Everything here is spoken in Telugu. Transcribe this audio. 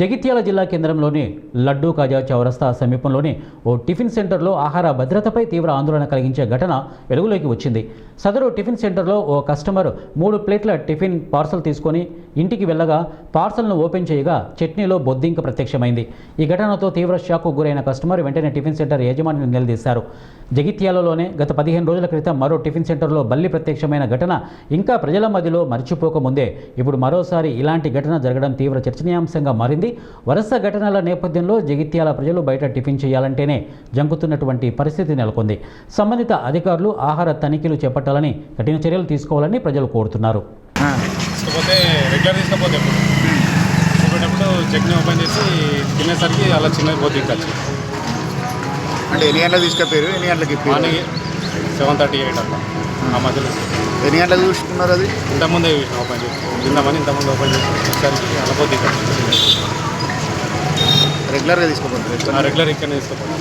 జగిత్యాల జిల్లా కేంద్రంలోని లడ్డూ కాజా చౌరస్తా సమీపంలోని ఓ టిఫిన్ సెంటర్లో ఆహార భద్రతపై తీవ్ర ఆందోళన కలిగించే ఘటన వెలుగులోకి వచ్చింది. సదరు టిఫిన్ సెంటర్లో ఓ కస్టమర్ 3 ప్లేట్ల టిఫిన్ పార్సల్ తీసుకొని ఇంటికి వెళ్ళగా పార్సల్ను ఓపెన్ చేయగా చట్నీలో బొద్దింక ప్రత్యక్షమైంది. ఈ ఘటనతో తీవ్ర షాక్కు గురైన కస్టమర్ వెంటనే టిఫిన్ సెంటర్ యజమానిని నిలదీశారు. జగిత్యాలలోనే గత 15 రోజుల క్రితం మరో టిఫిన్ సెంటర్లో బల్లి ప్రత్యక్షమైన ఘటన ఇంకా ప్రజల మధ్యలో మర్చిపోకముందే ఇప్పుడు మరోసారి ఇలాంటి ఘటన జరగడం తీవ్ర చర్చనీయాంశంగా మారింది. వరుస ఘటనల నేపథ్యంలో జగిత్యాల ప్రజలు బయట టిఫిన్ చేయాలంటేనే జంకుతున్నటువంటి పరిస్థితి నెలకొంది. సంబంధిత అధికారులు ఆహార తనిఖీలు చేపట్టాలని, కఠిన చర్యలు తీసుకోవాలని ప్రజలు కోరుతున్నారు. చట్నీ ఓపెన్ చేసి తినేసరికి అలా చిన్న పోతే అంటే ఎన్ని గంటలకు తీసుకెళ్ళారు? ఎన్ని గంటలకి? మార్నింగ్ 7:38 అట్లా ఆ మధ్యలో. ఎన్ని గంటలకు చూసుకున్నారు? అది ఇంతకుముందే ఓపెన్ చేసి తిందామని ఇంతకుముందు ఓపెన్ చేసి అలా పోతే రెగ్యులర్గా తీసుకోపోతారు? రెగ్యులర్ ఇక్కడనే తీసుకోపోతాం.